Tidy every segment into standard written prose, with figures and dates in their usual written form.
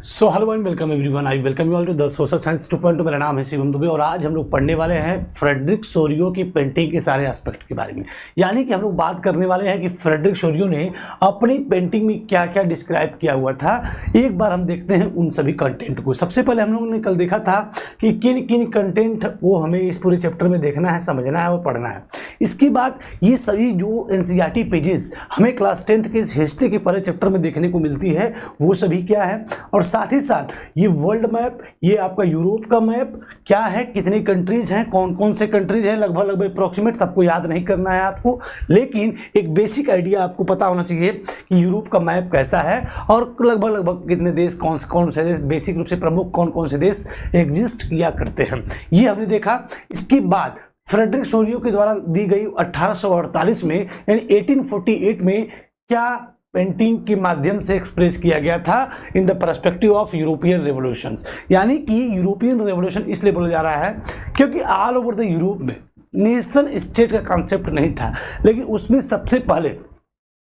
So hello and welcome everyone, I welcome you all to the social science 2.2। मेरा नाम है शिवम दुबे और आज हम लोग पढ़ने वाले हैं फ्रेडरिक सोरियो की पेंटिंग के सारे एस्पेक्ट के बारे में। यानी कि हम लोग बात करने वाले हैं कि फ्रेडरिक सोरियो ने अपनी पेंटिंग में क्या क्या डिस्क्राइब किया हुआ था। एक बार हम देखते हैं उन सभी कंटेंट को। सबसे पहले हम लोगों ने कल देखा था कि किन किन कंटेंट को हमें इस पूरे चैप्टर में देखना है, समझना है और पढ़ना है। इसके बाद ये सभी जो एनसीईआरटी पेजेस हमें क्लास 10th के हिस्ट्री के पहले चैप्टर में देखने को मिलती है वो सभी क्या है, और साथ ही साथ ये वर्ल्ड मैप, ये आपका यूरोप का मैप क्या है, कितनी कंट्रीज हैं, कौन कौन से कंट्रीज हैं, लगभग अप्रोक्सीमेट सबको याद नहीं करना है आपको, लेकिन एक बेसिक आइडिया आपको पता होना चाहिए कि यूरोप का मैप कैसा है और लगभग कितने देश, कौन से देश, बेसिक रूप से प्रमुख कौन से देश एग्जिस्ट किया करते हैं, ये हमने देखा। इसके बाद फ्रेडरिक सोरियो के द्वारा दी गई 1848 में यानी 1848 में क्या पेंटिंग के माध्यम से एक्सप्रेस किया गया था in the perspective of European revolutions. यानी कि यूरोपियन रेवोल्यूशन इसलिए बोला जा रहा है क्योंकि ऑल ओवर द यूरोप में नेशन स्टेट का कॉन्सेप्ट नहीं था, लेकिन उसमें सबसे पहले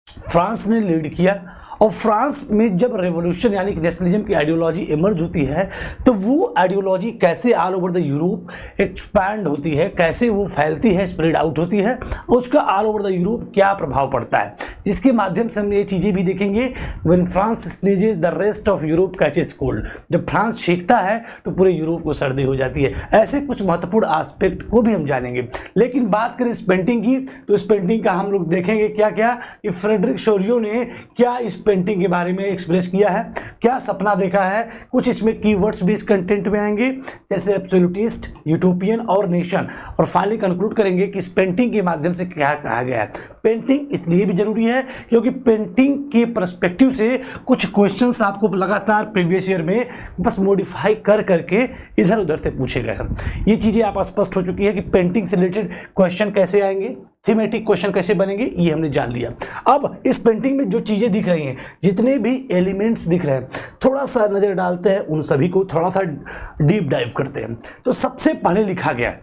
फ्रांस ने लीड किया। और फ्रांस में जब रेवोल्यूशन यानी कि नेशनलिज्म की आइडियोलॉजी इमर्ज होती है तो वो आइडियोलॉजी कैसे all over the Europe expand होती है, कैसे वो फैलती है, स्प्रेड आउट होती है, उसका ऑल ओवर द यूरोप क्या प्रभाव पड़ता है, जिसके माध्यम से हम ये चीज़ें भी देखेंगे। When France sneezes the rest of Europe catches cold, जब फ्रांस छींकता है तो पूरे यूरोप को सर्दी हो जाती है। ऐसे कुछ महत्वपूर्ण एस्पेक्ट को भी हम जानेंगे। लेकिन बात करें इस पेंटिंग की तो इस पेंटिंग का हम लोग देखेंगे क्या क्या कि फ्रेडरिक सोरियो ने क्या इस पेंटिंग के बारे में एक्सप्रेस किया है, क्या सपना देखा है। कुछ इसमें कीवर्ड्स भी इस कंटेंट में आएंगे जैसे एब्सोल्यूटिस्ट, यूटोपियन और नेशन, और फाइनली कंक्लूड करेंगे कि इस पेंटिंग के माध्यम से क्या कहा गया है। पेंटिंग इसलिए भी जरूरी है क्योंकि पेंटिंग के पर्सपेक्टिव से कुछ क्वेश्चंस आपको लगातार प्रीवियस ईयर में बस मॉडिफाई करके इधर उधर से पूछे गए हैं। ये चीज़ें आप स्पष्ट हो चुकी है कि पेंटिंग से रिलेटेड क्वेश्चन कैसे आएंगे, थीमेटिक क्वेश्चन कैसे बनेंगे, ये हमने जान लिया। अब इस पेंटिंग में जो चीज़ें दिख रही हैं, जितने भी एलिमेंट्स दिख रहे हैं, थोड़ा सा नज़र डालते हैं उन सभी को, थोड़ा सा डीप डाइव करते हैं। तो सबसे पहले लिखा गया है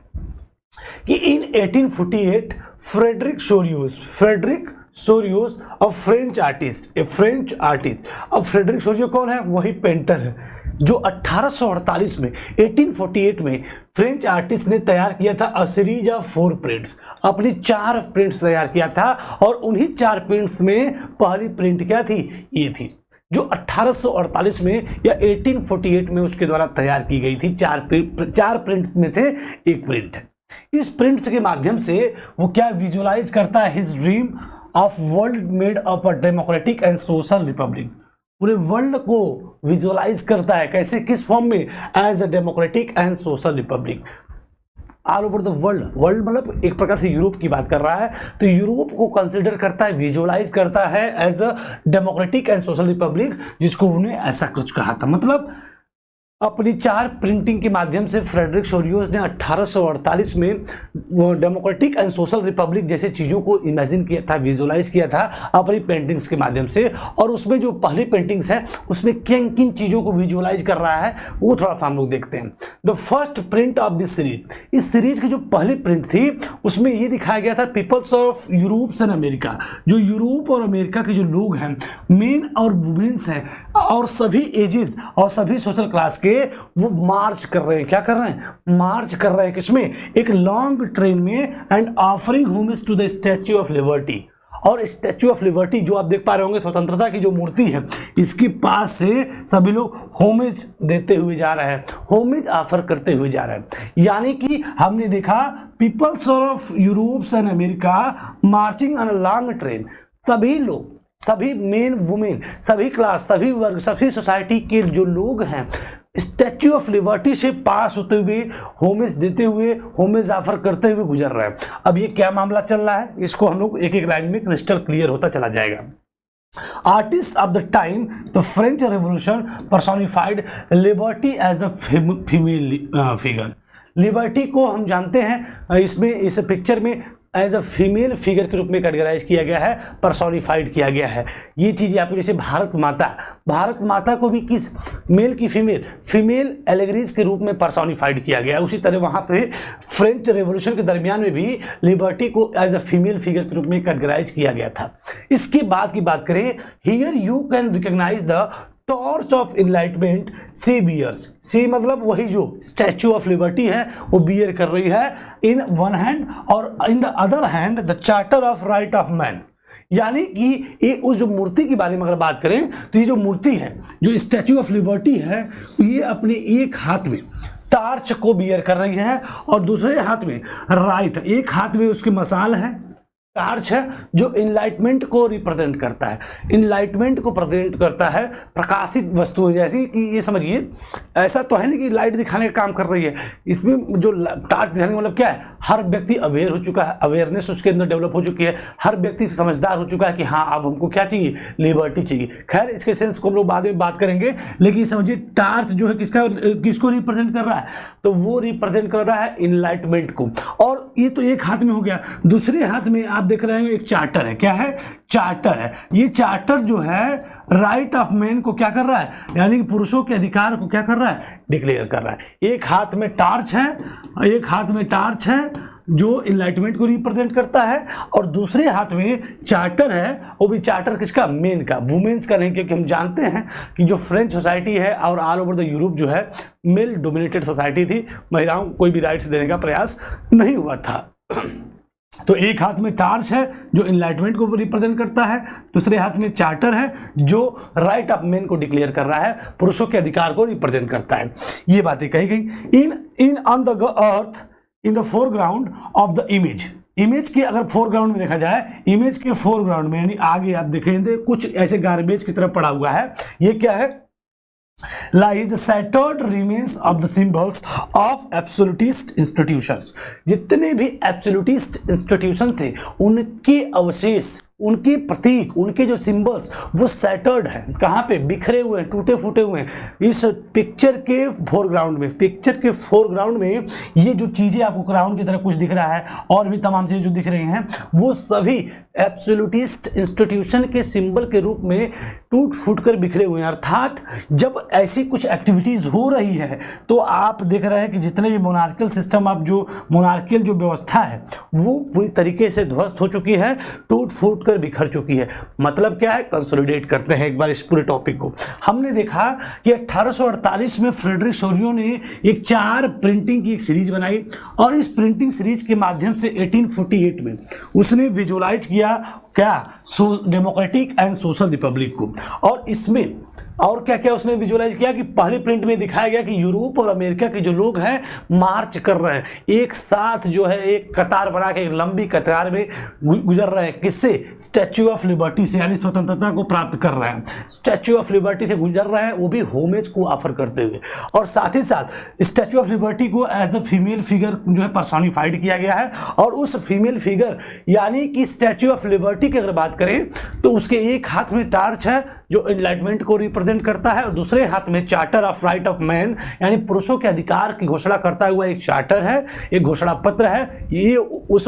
कि in 1848 Frederic Sorrieu's a French artist, a French artist. अब फ्रेडरिक सोरियो कौन है? वही पेंटर है जो 1848 में 1848 में फ्रेंच आर्टिस्ट ने तैयार किया था अ सीरीज ऑफ 4 प्रिंट्स। अपनी 4 प्रिंट्स तैयार किया था और उन्हीं 4 प्रिंट्स में पहली प्रिंट क्या थी? ये थी जो 1848 में या 1848 में उसके द्वारा तैयार की गई थी। 4 प्रिंट में से एक प्रिंट है। इस प्रिंट के माध्यम से वो क्या विजुअलाइज करता है? His dream of world made of a democratic and social republic. पूरे वर्ल्ड को विजुअलाइज करता है कैसे, किस फॉर्म में? As a democratic and social republic all over the world. World मतलब एक प्रकार से यूरोप की बात कर रहा है, तो यूरोप को कंसिडर करता है, विजुअलाइज करता है as a democratic and social republic, जिसको उन्हें ऐसा कुछ कहा था। मतलब अपनी 4 प्रिंटिंग के माध्यम से फ्रेडरिक सोरियोस ने 1848 में वो डेमोक्रेटिक एंड सोशल रिपब्लिक जैसे चीज़ों को इमेजिन किया था, विजुअलाइज किया था अपनी पेंटिंग्स के माध्यम से। और उसमें जो पहली पेंटिंग्स है उसमें किन किन चीज़ों को विजुअलाइज कर रहा है वो थोड़ा सा हम लोग देखते हैं। The first print of this series, इस सीरीज की जो पहली प्रिंट थी उसमें ये दिखाया गया था peoples of Europe and America. जो यूरोप और अमेरिका के जो लोग हैं, मेन और वुमेन्स हैं और सभी एजेस और सभी सोशल क्लास के, वो मार्च कर रहे हैं। क्या कर रहे हैं? मार्च कर रहे हैं। किसमें? एक लॉन्ग ट्रेन में, and offering homage to the Statue of Liberty. और स्टैच्यू ऑफ लिबर्टी जो आप देख पा रहे होंगे, स्वतंत्रता की जो मूर्ति है, इसके पास से सभी लोग होमेज देते हुए जा रहे हैं, होमेज ऑफर करते हुए जा रहे हैं। यानी कि हमने देखा peoples of Europe and America marching on a long train. सभी लोग, सभी मेन वुमेन, सभी क्लास, सभी वर्ग, सभी सोसाइटी के जो लोग हैं स्टैच्यू ऑफ लिबर्टी से पास होते हुए, होमेज देते हुए, होमेज ऑफर करते हुए गुजर रहे हैं। अब ये क्या मामला चल रहा है, इसको हम लोग एक एक लाइन में क्रिस्टल क्लियर होता चला जाएगा। Artist of the time the French revolution personified liberty as a female figure. Liberty को हम जानते हैं इसमें, इस पिक्चर में एज अ फीमेल फिगर के रूप में कैटेगराइज किया गया है, पर्सोनिफाइड किया गया है। ये चीज़ें आपको, जैसे भारत माता को भी किस मेल की फीमेल एलेगरीज के रूप में पर्सोनिफाइड किया गया है। उसी तरह वहाँ पे फ्रेंच रेवोल्यूशन के दरमियान में भी लिबर्टी को एज अ फीमेल फिगर के रूप में कैटेगराइज किया गया था। इसके बाद की बात करें, here you can recognise the torch of enlightenment she bears, she मतलब वही जो स्टैच्यू ऑफ लिबर्टी है वो बियर कर रही है इन वन हैंड, और in the other hand the charter of right of man. यानी कि ये उस जो मूर्ति के बारे में अगर बात करें तो ये जो मूर्ति है, जो स्टैच्यू ऑफ लिबर्टी है, ये अपने एक हाथ में टार्च को बियर कर रही है और दूसरे हाथ में राइट, एक हाथ में उसकी मशाल है, टार्च है, जो इनलाइटमेंट को रिप्रेजेंट करता है, इनलाइटमेंट को प्रेजेंट करता है, प्रकाशित वस्तु, जैसी कि ये समझिए ऐसा तो है नहीं कि लाइट दिखाने का काम कर रही है, इसमें जो टार्च दिखाने का मतलब क्या है, हर व्यक्ति अवेयर हो चुका है, अवेयरनेस उसके अंदर डेवलप हो चुकी है, हर व्यक्ति समझदार हो चुका है कि हाँ अब हमको क्या चाहिए, लिबर्टी चाहिए। खैर इसके सेंस को हम लोग बाद में बात करेंगे, लेकिन समझिए टार्च जो है किसको रिप्रेजेंट कर रहा है, तो वो रिप्रेजेंट कर रहा है इनलाइटमेंट को। और ये तो एक हाथ में हो गया, दूसरे हाथ में आप देख रहे हैं एक चार्टर है, क्या है, चार्टर है। ये चार्टर जो है राइट ऑफ मैन को क्या कर रहा है, यानी कि पुरुषों के अधिकार को क्या कर रहा है, डिक्लेयर कर रहा है। एक हाथ में टार्च है, एक हाथ में टार्च है जो इनलाइटमेंट को रिप्रेजेंट करता है, और दूसरे हाथ में चार्टर है, वो भी चार्टर किसका, मेन का, वुमेन्स का नहीं, क्योंकि हम जानते हैं कि जो फ्रेंच सोसाइटी है और ऑल ओवर द यूरोप जो है मेल डोमिनेटेड सोसाइटी थी, महिलाओं को कोई भी राइट्स देने का प्रयास नहीं हुआ था। तो एक हाथ में टार्च है जो इनलाइटमेंट को रिप्रेजेंट करता है, दूसरे हाथ में चार्टर है जो राइट ऑफ मेन को डिक्लेयर कर रहा है, पुरुषों के अधिकार को रिप्रेजेंट करता है। ये बातें कही गई। In on the earth in the foreground of the image, image के अगर फोरग्राउंड में देखा जाए, इमेज के फोरग्राउंड में यानी आगे आप देखेंगे कुछ ऐसे गार्बेज की तरफ पड़ा हुआ है, ये क्या है, lies the shattered remains of the symbols of absolutist institutions। जितने भी एब्सोल्यूटिस्ट इंस्टीट्यूशन थे उनके अवशेष, उनके प्रतीक, उनके जो सिंबल्स वो सैटर्ड है, कहाँ पे, बिखरे हुए हैं, टूटे फूटे हुए हैं। इस पिक्चर के फोरग्राउंड में, पिक्चर के फोरग्राउंड में ये जो चीज़ें आपको क्राउन की तरह कुछ दिख रहा है और भी तमाम चीज़ें जो दिख रही हैं वो सभी एब्सोल्यूटिस्ट इंस्टीट्यूशन के सिंबल के रूप में टूट फूट कर बिखरे हुए हैं। अर्थात जब ऐसी कुछ एक्टिविटीज़ हो रही है तो आप देख रहे हैं कि जितने भी मोनार्कियल सिस्टम, आप जो मोनार्कियल जो व्यवस्था है वो पूरी तरीके से ध्वस्त हो चुकी है, टूट फूट कर बिखर चुकी है। मतलब क्या है, कंसोलिडेट करते हैं एक बार इस पूरे टॉपिक को। हमने देखा कि 1848 में फ्रेडरिक सोरियो ने एक 4 प्रिंटिंग की एक सीरीज बनाई और इस प्रिंटिंग सीरीज के माध्यम से 1848 में उसने विजुलाइज किया क्या, डेमोक्रेटिक एंड सोशल रिपब्लिक को। और इसमें और क्या क्या उसने विजुलाइज किया कि पहले प्रिंट में दिखाया गया कि यूरोप और अमेरिका के जो लोग हैं मार्च कर रहे हैं, एक साथ जो है एक कतार बना के, एक लंबी कतार में गुजर रहे हैं, किससे, स्टैच्यू ऑफ लिबर्टी से, यानी स्वतंत्रता को प्राप्त कर रहे हैं, स्टैच्यू ऑफ लिबर्टी से गुजर रहे हैं, वो भी होमेज को ऑफर करते हुए। और साथ ही साथ स्टैच्यू ऑफ लिबर्टी को एज अ फीमेल फिगर जो है पर्सोनिफाइड किया गया है, और उस फीमेल फिगर यानी कि स्टैच्यू ऑफ लिबर्टी की अगर बात करें तो उसके एक हाथ में टार्च है जो एनलाइटमेंट को करता है और दूसरे हाथ में charter of right of man यानी पुरुषों के अधिकार की घोषणा करता हुआ एक चार्टर है, एक घोषणा पत्र है। ये उस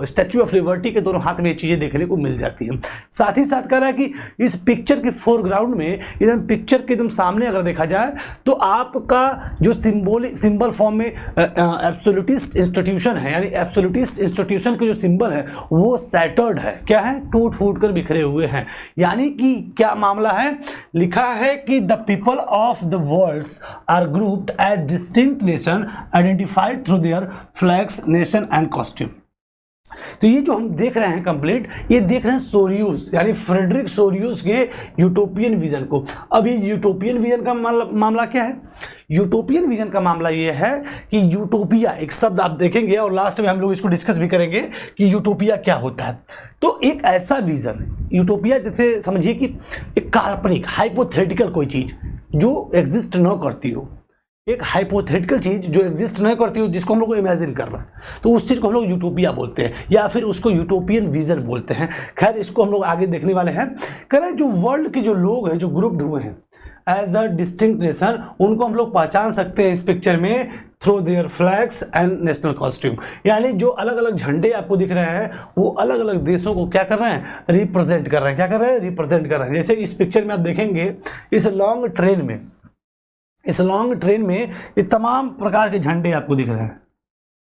स्टैच्यू ऑफ लिबर्टी के दोनों हाथ में ये चीजें देखने को मिल जाती हैं। साथ ही साथ कह रहा है कि इस पिक्चर के फोरग्राउंड में, एकदम पिक्चर के एकदम सामने अगर देखा जाए तो आपका जो सिंबल फॉर्म में एब्सोल्यूटिस्ट इंस्टीट्यूशन है, यानी एब्सोल्यूटिस्ट इंस्टीट्यूशन के जो सिंबल है वो सैटर्ड है, क्या है, टूट फूट कर बिखरे हुए हैं। यानी कि क्या मामला है, लिखा है कि the people of the world are grouped as distinct nation identified through their flags, nation and costume. तो ये जो हम देख रहे हैं कंप्लीट, ये देख रहे हैं सोरियूस यानी फ्रेडरिक सोरियूस के यूटोपियन विजन को। अब ये यूटोपियन विजन का मामला क्या है, यूटोपियन विजन का मामला ये है कि यूटोपिया एक शब्द आप देखेंगे और लास्ट में हम लोग इसको डिस्कस भी करेंगे कि यूटोपिया क्या होता है। तो एक ऐसा विजन, यूटोपिया जैसे समझिए कि एक काल्पनिक हाइपोथेटिकल कोई चीज जो एग्जिस्ट न करती हो, एक हाइपोथेटिकल चीज जो एग्जिस्ट नहीं करती हो, जिसको हम लोग इमेजिन कर रहे हैं, तो उस चीज को हम लोग यूटोपिया बोलते हैं या फिर उसको यूटोपियन विजन बोलते हैं। खैर इसको हम लोग आगे देखने वाले हैं। कह रहे हैं जो वर्ल्ड के जो लोग हैं जो ग्रुप्ड हुए हैं एज अ डिस्टिंक्ट नेशन, उनको हम लोग पहचान सकते हैं इस पिक्चर में through their flags and national costume. यानी जो अलग अलग झंडे आपको दिख रहे हैं वो अलग अलग देशों को क्या कर रहे हैं, रिप्रेजेंट कर रहे हैं। क्या कर रहे हैं, रिप्रेजेंट कर रहे हैं। जैसे इस पिक्चर में आप देखेंगे इस लॉन्ग ट्रेन में ये तमाम प्रकार के झंडे आपको दिख रहे हैं,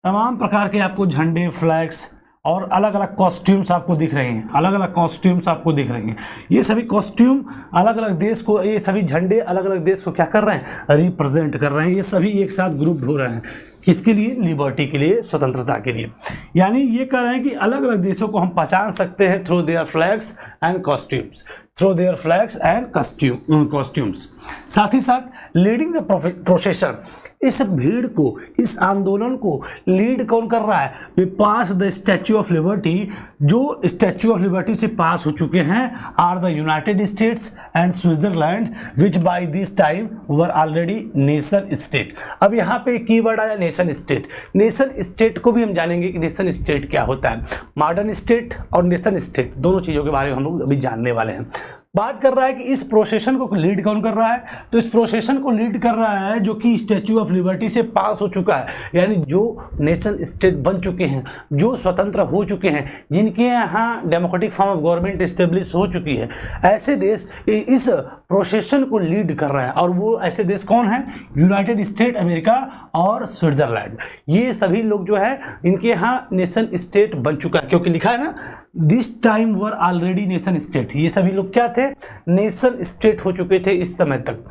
तमाम प्रकार के आपको झंडे, फ्लैग्स और अलग अलग कॉस्ट्यूम्स आपको दिख रहे हैं, अलग अलग कॉस्ट्यूम्स आपको दिख रहे हैं। ये सभी कॉस्ट्यूम अलग अलग देश को, ये सभी झंडे अलग अलग देश को क्या कर रहे हैं, रिप्रेजेंट कर रहे हैं। ये सभी एक साथ ग्रुप हो रहे हैं, किसके लिए, लिबर्टी के लिए, स्वतंत्रता के लिए। यानी ये कह रहे हैं कि अलग अलग देशों को हम पहचान सकते हैं through their flags and costumes, through their flags and costumes. साथ ही साथ लीडिंग द प्रोसेशन, इस भीड़ को, इस आंदोलन को लीड कौन कर रहा है, वे pass the Statue of Liberty, जो स्टैच्यू ऑफ लिबर्टी से पास हो चुके हैं, are the United States and Switzerland which by this time were already nation state. अब यहाँ पे कीवर्ड आया नेशन स्टेट। नेशन स्टेट को भी हम जानेंगे कि नेशन स्टेट क्या होता है। मॉडर्न स्टेट और नेशन स्टेट दोनों चीज़ों के बारे में हम लोग अभी जानने वाले हैं। बात कर रहा है कि इस प्रोसेशन को लीड कौन कर रहा है, तो इस प्रोसेशन को लीड कर रहा है जो कि स्टैच्यू ऑफ लिबर्टी से पास हो चुका है, यानी जो नेशन स्टेट बन चुके हैं, जो स्वतंत्र हो चुके हैं, जिनके यहाँ democratic form of government establish हो चुकी है, ऐसे देश इस प्रोसेशन को लीड कर रहे हैं। और वो ऐसे देश कौन है, यूनाइटेड स्टेट अमेरिका और स्विट्जरलैंड। ये सभी लोग जो है इनके यहाँ नेशन स्टेट बन चुका है, क्योंकि लिखा है ना this time were already nation state. ये सभी लोग क्या थे, नेशन स्टेट हो चुके थे इस समय तक।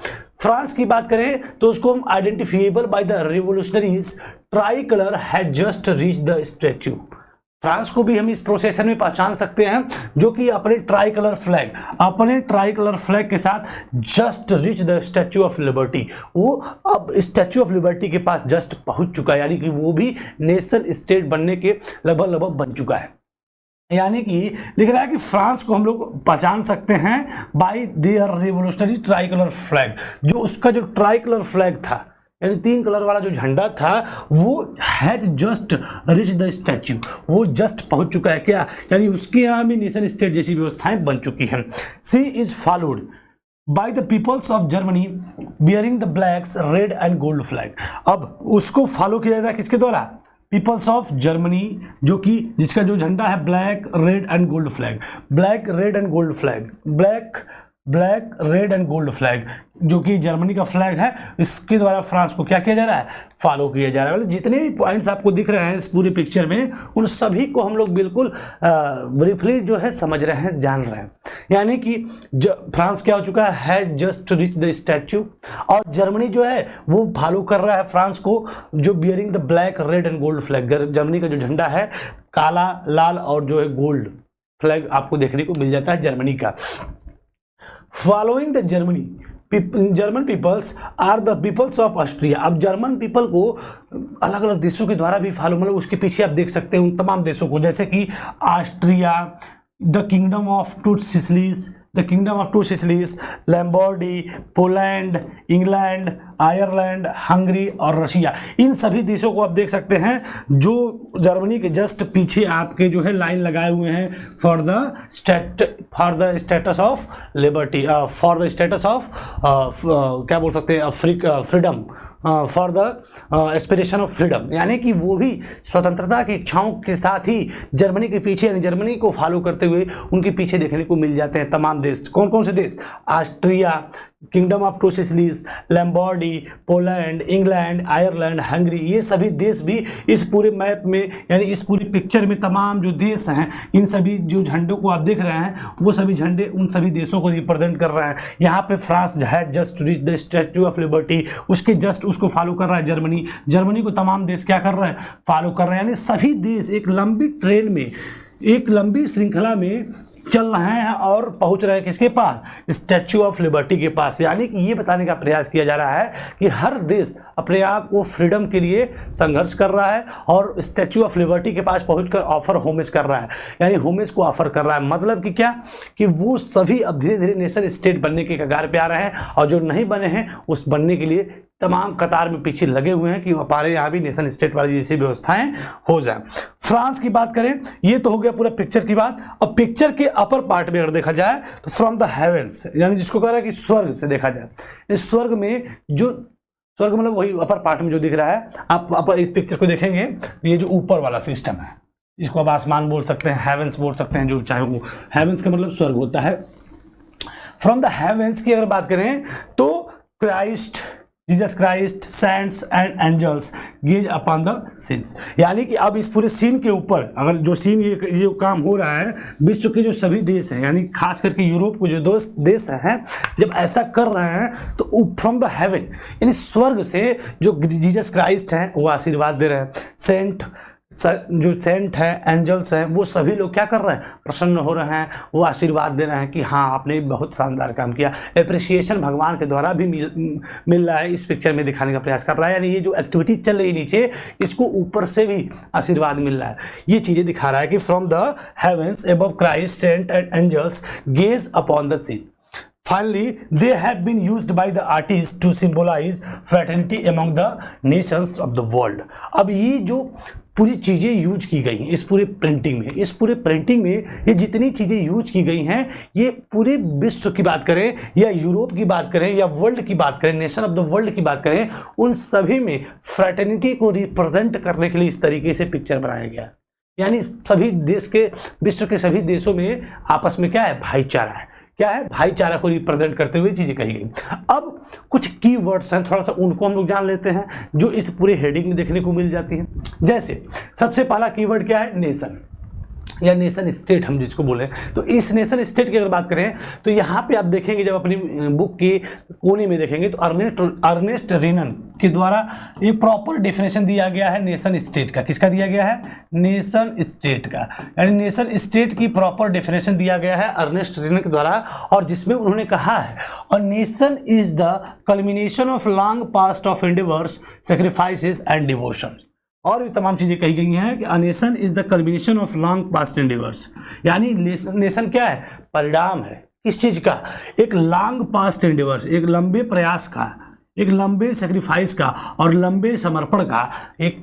फ्रांस की बात करें तो उसको हम identifiable by the revolutionaries try colour had just reach the statue. France को भी हम इस प्रोसेशन में पहचान सकते हैं, जो कि अपने ट्राई कलर फ्लैग के साथ just rich the Statue of liberty, वो अब स्टैच्यू ऑफ लिबर्टी के पास जस्ट पहुंच चुका है, यानी कि वो भी नेशन स्टेट बनने के लगभग बन चुका है। यानी कि लिख रहा है कि फ्रांस को हम लोग पहचान सकते हैं bye there revolutionary try colour flag, जो उसका जो ट्राई कलर फ्लैग था, यानी 3 कलर वाला जो झंडा था, वो has just rich the statue, वो जस्ट पहुंच चुका है क्या, यानी उसके यहाँ भी नेशन स्टेट जैसी व्यवस्थाएं बन चुकी हैं। She is followed by the peoples of Germany bearing the blacks red and gold flag. अब उसको फॉलो किया जाता है किसके द्वारा, पीपल्स ऑफ जर्मनी, जो कि जिसका जो झंडा है black red and gold flag, black red and gold flag, black red and gold flag, जो कि जर्मनी का फ्लैग है, इसके द्वारा फ्रांस को क्या किया जा रहा है, फॉलो किया जा रहा है। मतलब जितने भी पॉइंट्स आपको दिख रहे हैं इस पूरी पिक्चर में, उन सभी को हम लोग बिल्कुल ब्रीफली जो है समझ रहे हैं, जान रहे हैं। यानी कि फ्रांस क्या हो चुका है, जस्ट रिच द स्टैच्यू, और जर्मनी जो है वो फॉलो कर रहा है फ्रांस को, जो bearing the black red and gold flag. Germany का जो झंडा है काला, लाल और जो है गोल्ड फ्लैग आपको देखने को मिल जाता है जर्मनी का। Following the German peoples are the peoples of Austria. अब जर्मन पीपल को अलग अलग देशों के द्वारा भी फॉलो, मतलब उसके पीछे आप देख सकते हैं उन तमाम देशों को, जैसे कि Austria, the kingdom of two Sicilies, Lombardy, Poland, England, Ireland, Hungary और रशिया। इन सभी देशों को आप देख सकते हैं जो जर्मनी के जस्ट पीछे आपके जो है लाइन लगाए हुए हैं for the status of liberty, for the status of क्या बोल सकते हैं, freedom, for the aspiration of freedom. यानी कि वो भी स्वतंत्रता की इच्छाओं के साथ ही जर्मनी के पीछे, यानी जर्मनी को फॉलो करते हुए उनके पीछे देखने को मिल जाते हैं तमाम देश। कौन कौन से देश, Austria, kingdom of two Sicilies, Lombardy, Poland, England, Ireland, Hungary, ये सभी देश भी इस पूरे मैप में, यानी इस पूरी पिक्चर में तमाम जो देश हैं, इन सभी जो झंडों को आप देख रहे हैं, वो सभी झंडे उन सभी देशों को रिप्रेजेंट कर रहे हैं। यहाँ पे फ्रांस है just rich the Statue of liberty, उसके जस्ट उसको फॉलो कर रहा है जर्मनी को तमाम देश क्या कर रहे हैं, फॉलो कर रहे हैं। यानी सभी देश एक लंबी ट्रेन में, एक लंबी श्रृंखला में चल रहे हैं और पहुंच रहे हैं किसके पास, स्टैच्यू ऑफ लिबर्टी के पास। यानी कि ये बताने का प्रयास किया जा रहा है कि हर देश अपने आप को फ्रीडम के लिए संघर्ष कर रहा है और स्टैच्यू ऑफ लिबर्टी के पास पहुंचकर ऑफर होमेज कर रहा है, यानी होमेज को ऑफर कर रहा है। मतलब कि क्या, कि वो सभी अब धीरे धीरे नेशन स्टेट बनने के कगार पे आ रहे हैं, और जो नहीं बने हैं उस बनने के लिए तमाम कतार में पीछे लगे हुए हैं कि हमारे यहाँ भी नेशन स्टेट वाली जैसी व्यवस्थाएं हो जाए। फ्रांस की बात करें, ये तो हो गया पूरा पिक्चर की बात। अब पिक्चर के अपर पार्ट में अगर देखा जाए तो फ्रॉम द हेवेंस, यानी जिसको कह रहा है कि स्वर्ग से देखा जाए, इस स्वर्ग में जो स्वर्ग मतलब वही अपर पार्ट में जो दिख रहा है, आप इस पिक्चर को देखेंगे, ये जो ऊपर वाला सिस्टम है, इसको आप आसमान बोल सकते हैं, हेवेंस बोल सकते हैं, जो चाहे वो। हेवेंस का मतलब स्वर्ग होता है। फ्रॉम द हेवेंस की अगर बात करें तो Christ, Jesus Christ, saints and angels gaze upon the scenes. यानी कि अब इस पूरे सीन के ऊपर अगर जो सीन ये जो काम हो रहा है, विश्व के जो सभी देश हैं, यानी खास करके यूरोप के जो देश हैं, जब ऐसा कर रहे हैं तो फ्रॉम द हेवन, यानी स्वर्ग से जो जीसस क्राइस्ट हैं वो आशीर्वाद दे रहे हैं, जो सेंट है, एंजल्स हैं, वो सभी लोग क्या कर रहे हैं, प्रसन्न हो रहे हैं, वो आशीर्वाद दे रहे हैं कि हाँ आपने बहुत शानदार काम किया। एप्रिसिएशन भगवान के द्वारा भी मिल रहा है, इस पिक्चर में दिखाने का प्रयास कर रहा है। यानी ये जो एक्टिविटीज चल रही है नीचे, इसको ऊपर से भी आशीर्वाद मिल रहा है। ये चीज़ें दिखा रहा है कि from the heavens above Christ, saint and angels gaze upon the scene. Finally, they have been used by the artists to symbolize fraternity among the nations of the world. अब ये जो पूरी चीज़ें यूज की गई हैं इस पूरे प्रिंटिंग में ये जितनी चीज़ें यूज की गई हैं, ये पूरे विश्व की बात करें या यूरोप की बात करें या वर्ल्ड की बात करें, नेशन ऑफ द वर्ल्ड की बात करें, उन सभी में फ्रैटर्निटी को रिप्रेजेंट करने के लिए इस तरीके से पिक्चर बनाया गया है। यानी सभी देश के, विश्व के सभी देशों में आपस में क्या है, भाईचारा है। क्या है, भाईचारा को रिप्रेजेंट करते हुए चीजें कही गई। अब कुछ की वर्ड्स हैं, थोड़ा सा उनको हम लोग जान लेते हैं, जो इस पूरे हेडिंग में देखने को मिल जाती हैं। जैसे सबसे पहला कीवर्ड क्या है, नेशन या नेशन स्टेट हम जिसको बोले। तो इस नेशन स्टेट की अगर बात करें तो यहाँ पे आप देखेंगे, जब अपनी बुक के कोने में देखेंगे तो अर्नेस्ट रेनन के द्वारा एक प्रॉपर डेफिनेशन दिया गया है नेशन स्टेट का। किसका दिया गया है, नेशन स्टेट का। यानी नेशन स्टेट की प्रॉपर डेफिनेशन दिया गया है अर्नेस्ट रेनन के द्वारा, और जिसमें उन्होंने कहा है a nation is the culmination of long past of endeavours, sacrifices and devotion. और भी तमाम चीज़ें कही गई हैं कि a nation is the culmination of long past endeavours. यानी नेशन क्या है, परिणाम है किस चीज़ का, एक लॉन्ग पास्ट एंडेवर्स, एक लंबे प्रयास का, एक लंबे सेक्रीफाइस का और लंबे समर्पण का एक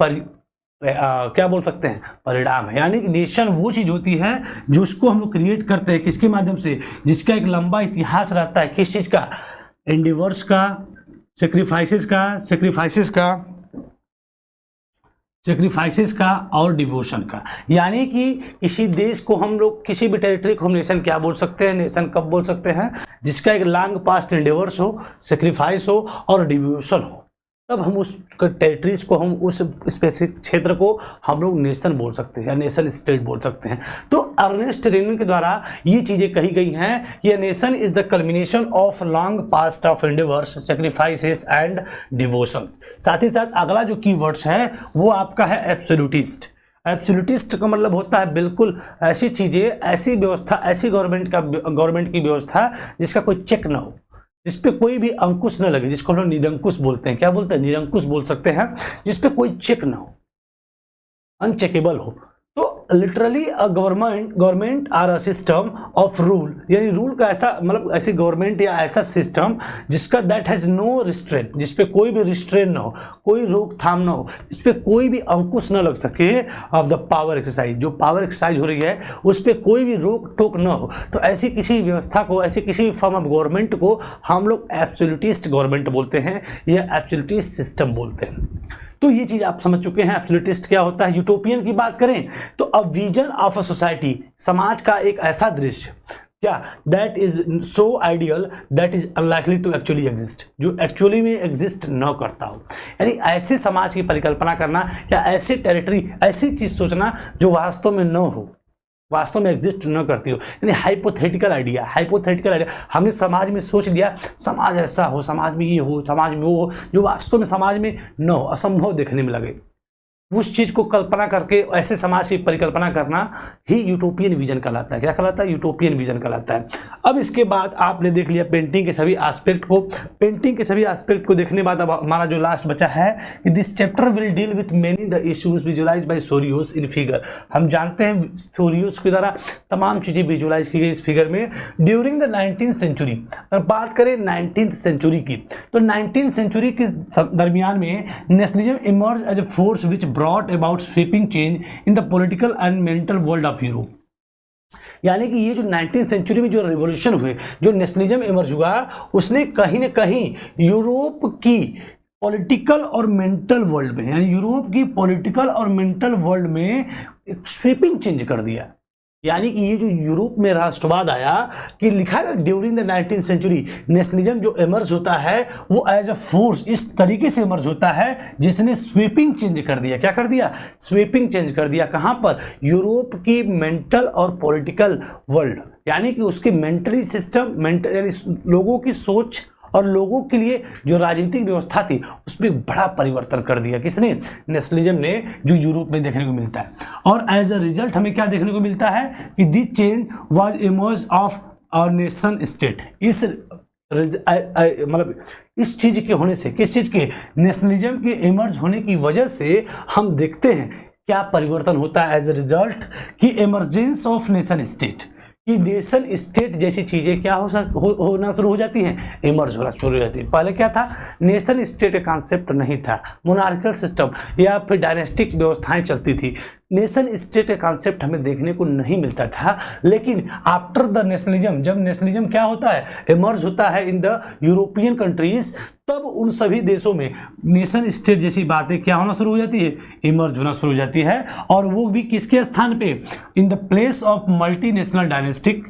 क्या बोल सकते हैं, परिणाम है। यानी कि नेशन वो चीज़ होती है जो उसको हम लोग क्रिएट करते हैं, किसके माध्यम से, जिसका एक लंबा इतिहास रहता है, किस चीज़ का, एंडेवर्स का, सेक्रीफाइसेस का और डिवोशन का। यानी कि किसी देश को हम लोग, किसी भी टेरिटरी को हम नेशन क्या बोल सकते हैं, नेशन कब बोल सकते हैं, जिसका एक लॉन्ग पास्ट एंडेवर्स हो, सेक्रीफाइस हो और डिवोशन हो, तब हम उस टेरिटरीज को, हम उस स्पेसिफिक क्षेत्र को हम लोग नेशन बोल सकते हैं या नेशन स्टेट बोल सकते हैं। तो अर्नेस्ट रेनन के द्वारा ये चीज़ें कही गई हैं, ये nation is the culmination of long past of endeavours, sacrifices and devotions. साथ ही साथ अगला जो कीवर्ड्स है वो आपका है एब्सोल्यूटिस्ट। एब्सोल्यूटिस्ट का मतलब होता है बिल्कुल ऐसी चीज़ें, ऐसी व्यवस्था, ऐसी गवर्नमेंट की व्यवस्था जिसका कोई चेक ना हो, जिसपे कोई भी अंकुश न लगे, जिसको हम लोग निरंकुश बोलते हैं। क्या बोलते हैं, निरंकुश बोल सकते हैं, जिसपे कोई चेक ना हो, अनचेकेबल हो। तो literally a government or a system of rule, यानी रूल का ऐसा, मतलब ऐसी गवर्नमेंट या ऐसा सिस्टम जिसका दैट हैज नो रिस्ट्रेंट, जिसपे कोई भी रिस्ट्रेंट ना हो, कोई रोकथाम ना हो, जिसपे कोई भी अंकुश न लग सके ऑफ द पावर एक्सरसाइज, जो पावर एक्सरसाइज हो रही है उस पर कोई भी रोक टोक न हो। तो ऐसी किसी व्यवस्था को, ऐसी किसी भी फॉर्म ऑफ गवर्नमेंट को हम लोग एब्सोल्यूटिस्ट गवर्नमेंट बोलते हैं या एब्सोल्यूटिस्ट सिस्टम बोलते हैं। तो ये चीज आप समझ चुके हैं एब्सोल्यूटिस्ट क्या होता है। यूटोपियन की बात करें तो a vision of a society, समाज का एक ऐसा दृश्य, क्या, that is so ideal that is unlikely to actually exist, जो एक्चुअली में एग्जिस्ट न करता हो। यानी ऐसे समाज की परिकल्पना करना या ऐसे टेरिटरी, ऐसी चीज सोचना जो वास्तव में न हो, वास्तव में एग्जिस्ट न करती हो। यानी हाइपोथेटिकल आइडिया हमने समाज में सोच लिया, समाज ऐसा हो, समाज में ये हो, समाज में वो हो, जो वास्तव में समाज में न हो, असंभव देखने में लगे, उस चीज़ को कल्पना करके ऐसे समाज की परिकल्पना करना ही यूटोपियन विजन कहलाता है। क्या कहलाता है, यूटोपियन विजन कहलाता है। अब इसके बाद आपने देख लिया पेंटिंग के सभी एस्पेक्ट को देखने बाद अब हमारा जो लास्ट बचा है कि this chapter will deal with many the issues visualise by Sorrieu in figure. हम जानते हैं सोरियोस के द्वारा तमाम चीज़ें विजुअलाइज की गई इस फिगर में। ड्यूरिंग द 19th सेंचुरी, अगर बात करें 19th सेंचुरी की, तो 19th सेंचुरी के दरमियान में nationalism emerge as a force which brought about sweeping change in the political and mental world of Europe। यानी कि ये जो 19th सेंचुरी में जो रिवॉल्यूशन हुए, जो नेशनलिज्म इमर्ज हुआ, उसने कहीं ना कहीं यूरोप की पॉलिटिकल और मेंटल वर्ल्ड में, यानी यूरोप की पॉलिटिकल और मेंटल वर्ल्ड में एक स्वीपिंग चेंज कर दिया। यानी कि ये जो यूरोप में राष्ट्रवाद आया कि लिखा है ना during the 19th century nationalism जो इमर्ज होता है वो एज अ फोर्स इस तरीके से इमर्ज होता है जिसने स्वीपिंग चेंज कर दिया। क्या कर दिया? स्वीपिंग चेंज कर दिया। कहां पर? यूरोप की मेंटल और पॉलिटिकल वर्ल्ड, यानी कि उसकी मेंटली सिस्टम यानी लोगों की सोच और लोगों के लिए जो राजनीतिक व्यवस्था थी उसमें बड़ा परिवर्तन कर दिया। किसने? नेशनलिज्म ने, जो यूरोप में देखने को मिलता है। और एज अ रिजल्ट हमें क्या देखने को मिलता है कि this change was emerge of our nation state. इस मतलब इस चीज के होने से, किस चीज के? नेशनलिज्म के इमर्ज होने की वजह से हम देखते हैं क्या परिवर्तन होता है एज अ रिजल्ट कि इमरजेंस ऑफ नेशन स्टेट, कि नेशन स्टेट जैसी चीजें क्या होना शुरू हो जाती हैं, इमर्ज होना शुरू हो जाती है। पहले क्या था? नेशन स्टेट का कॉन्सेप्ट नहीं था, मोनार्किकल सिस्टम या फिर डायनेस्टिक व्यवस्थाएं चलती थी। नेशन स्टेट का कॉन्सेप्ट हमें देखने को नहीं मिलता था। लेकिन आफ्टर द नेशनलिज्म, जब नेशनलिज्म क्या होता है, इमर्ज होता है इन द यूरोपियन कंट्रीज, तब उन सभी देशों में नेशन स्टेट जैसी बातें क्या होना शुरू हो जाती है, इमर्ज होना शुरू हो जाती है। और वो भी किसके स्थान पे? In the place of multi national dynastic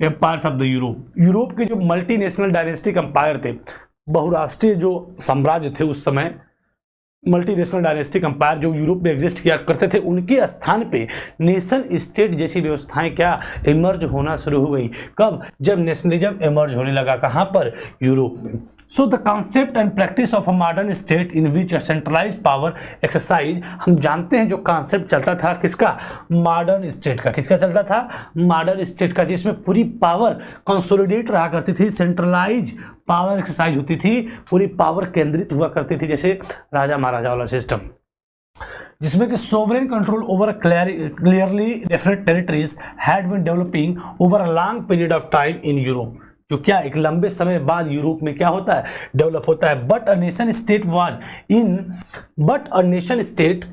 empires of the Europe. Europe के जो मल्टी नेशनल डायनेस्टिक एम्पायर थे, बहुराष्ट्रीय जो साम्राज्य थे उस समय, मल्टी नेशनल डायनेस्टिक एम्पायर जो यूरोप में एग्जिस्ट किया करते थे, उनके स्थान पे नेशन स्टेट जैसी व्यवस्थाएं क्या इमर्ज होना शुरू हो गई। कब? जब नेशनलिज्म इमर्ज होने लगा। कहां पर? यूरोप में। So the concept and practice of a modern state in which a centralised power exercise, हम जानते हैं जो कॉन्सेप्ट चलता था किसका? मॉडर्न स्टेट का। किसका चलता था? मॉडर्न स्टेट का, जिसमें पूरी पावर कंसोलिडेट रहा करती थी, सेंट्रलाइज पावर एक्सरसाइज होती थी, पूरी पावर केंद्रित हुआ करती थी, जैसे राजा महाराजा वाला सिस्टम, जिसमें कि sovereign control over clearly definite territories had been developing over a long period of time in Europe, जो क्या एक लंबे समय बाद यूरोप में क्या होता है, डेवलप होता है। But a nation state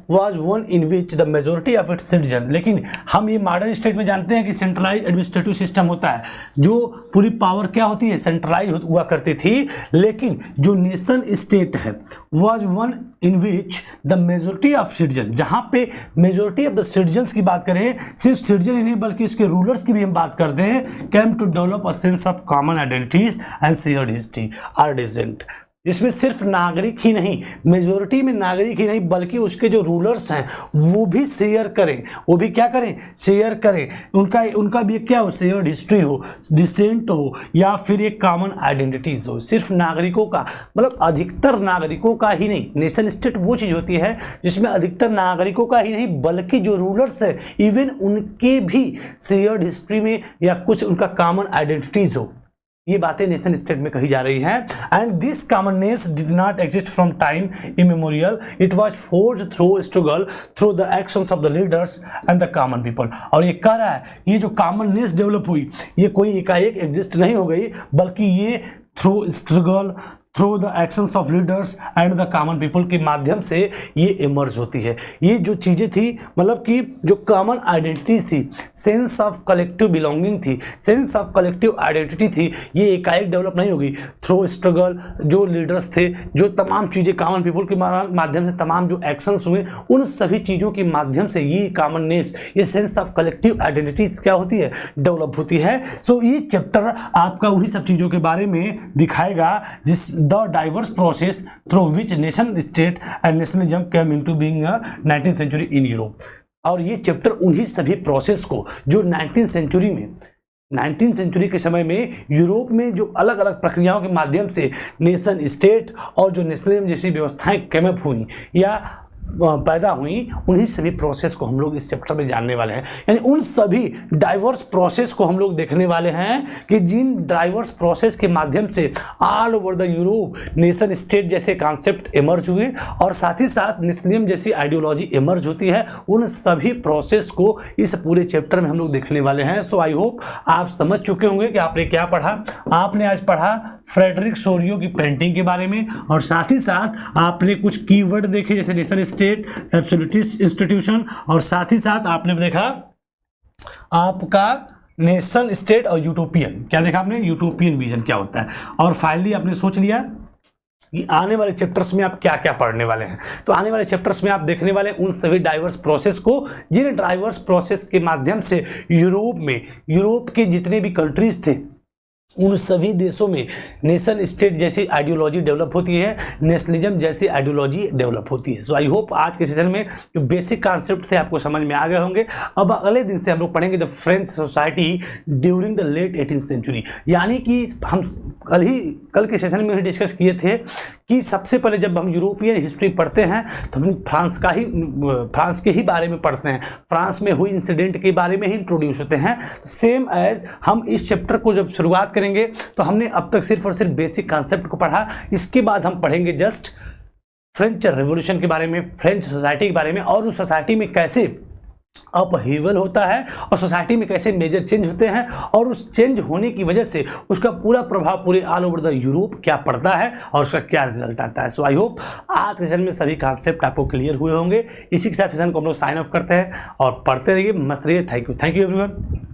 was one in which the majority of its citizen, लेकिन हम ये मॉडर्न स्टेट में जानते हैं कि सेंट्रलाइज एडमिनिस्ट्रेटिव सिस्टम होता है, जो पूरी पावर क्या होती है, सेंट्रलाइज हुआ करती थी। लेकिन जो नेशन स्टेट है was one in which the majority of citizen, जहां पे मेजोरिटी ऑफ द सिटीजन्स की बात करें, सिर्फ सिटीजन ही नहीं बल्कि इसके रूलर्स की भी हम बात करते हैं, came to develop a sense of common identities and shared history or descent, जिसमें सिर्फ नागरिक ही नहीं, मेजोरिटी में नागरिक ही नहीं बल्कि उसके जो रूलर्स हैं वो भी शेयर करें, वो भी क्या करें, शेयर करें, उनका भी क्या हो, शेयर्ड हिस्ट्री हो, डिसेंट हो, या फिर एक कॉमन आइडेंटिटीज हो। सिर्फ नागरिकों का मतलब अधिकतर नागरिकों का ही नहीं, नेशन स्टेट वो चीज़ होती है जिसमें अधिकतर नागरिकों का ही नहीं बल्कि जो रूलर्स है इवन उनके भी शेयर्ड हिस्ट्री में या कुछ उनका कॉमन आइडेंटिटीज हो। ये बातें नेशन स्टेट में कही जा रही हैं। And this commonness did not exist from time immemorial, it was forged through struggle through the actions of the leaders and the common people. और ये कह रहा है ये जो कॉमननेस डेवलप हुई ये कोई एकाएक एग्जिस्ट नहीं हो गई बल्कि ये through struggle through the actions of leaders and the common people के माध्यम से ये इमर्ज होती है। ये जो चीज़ें थी मतलब कि जो कॉमन आइडेंटिटी थी, सेंस ऑफ कलेक्टिव बिलोंगिंग थी, सेंस ऑफ कलेक्टिव आइडेंटिटी थी, ये एकाएक डेवलप नहीं होगी। थ्रू स्ट्रगल जो लीडर्स थे, जो तमाम चीज़ें कॉमन पीपल के माध्यम से तमाम जो एक्शंस हुए उन सभी चीज़ों के माध्यम से ये कॉमननेस, ये सेंस ऑफ कलेक्टिव आइडेंटिटीज क्या होती है, डेवलप होती है। सो ये चैप्टर आपका उन्हीं सब चीज़ों के बारे में दिखाएगा जिस the diverse process through which nation state and nationalism came into being a 19th century in Europe। और ये चैप्टर उन्हीं सभी प्रोसेस को जो 19th सेंचुरी के समय में यूरोप में जो अलग अलग प्रक्रियाओं के माध्यम से नेशन स्टेट और जो नेशनलिज्म जैसी व्यवस्थाएं कैमअप हुई या पैदा हुई, उन्हीं सभी प्रोसेस को हम लोग इस चैप्टर में जानने वाले हैं। यानी उन सभी डाइवर्स प्रोसेस को हम लोग देखने वाले हैं कि जिन डाइवर्स प्रोसेस के माध्यम से all over the Europe nation state जैसे कॉन्सेप्ट इमर्ज हुए और साथ ही साथ नेशनलिज्म जैसी आइडियोलॉजी इमर्ज होती है, उन सभी प्रोसेस को इस पूरे चैप्टर में हम लोग देखने वाले हैं। सो आई होप आप समझ चुके होंगे कि आपने क्या पढ़ा। आपने आज पढ़ा फ्रेडरिक सोरियो की पेंटिंग के बारे में और साथ ही साथ आपने कुछ कीवर्ड देखे जैसे नेशन स्टेट, एब्सोल्यूटिस्ट इंस्टीट्यूशन, और साथ ही साथ आपने देखा आपका नेशन स्टेट और यूटोपियन। क्या देखा आपने? यूटोपियन विजन क्या होता है। और फाइनली आपने सोच लिया कि आने वाले चैप्टर्स में आप क्या क्या पढ़ने वाले हैं। तो आने वाले चैप्टर्स में आप देखने वाले उन सभी डाइवर्स प्रोसेस को, जिन डाइवर्स प्रोसेस के माध्यम से यूरोप के जितने भी कंट्रीज थे उन सभी देशों में नेशन स्टेट जैसी आइडियोलॉजी डेवलप होती है, नेशनलिज्म जैसी आइडियोलॉजी डेवलप होती है। सो आई होप आज के सेशन में जो बेसिक कॉन्सेप्ट थे आपको समझ में आ गए होंगे। अब अगले दिन से हम लोग पढ़ेंगे the French society during the late 18th century, यानी कि हम कल के सेशन में ही डिस्कस किए थे कि सबसे पहले जब हम यूरोपियन हिस्ट्री पढ़ते हैं तो हम फ्रांस के ही बारे में पढ़ते हैं, फ्रांस में हुई इंसिडेंट के बारे में ही इंट्रोड्यूस होते हैं। तो सेम एज हम इस चैप्टर को जब शुरुआत करेंगे तो हमने अब तक सिर्फ और सिर्फ बेसिक कॉन्सेप्ट को पढ़ा, इसके बाद हम पढ़ेंगे जस्ट फ्रेंच रेवोल्यूशन के बारे में, फ्रेंच सोसाइटी के बारे में, और उस सोसाइटी में कैसे अपहीवल होता है और सोसाइटी में कैसे मेजर चेंज होते हैं, और उस चेंज होने की वजह से उसका पूरा प्रभाव पूरे ऑल ओवर द यूरोप क्या पड़ता है और उसका क्या रिजल्ट आता है। सो आई होप आज सेशन में सभी कॉन्सेप्ट आपको क्लियर हुए होंगे। इसी के साथ सेशन को हम लोग साइन ऑफ करते हैं और पढ़ते रहिए, मस्त रहिए। Thank you everyone.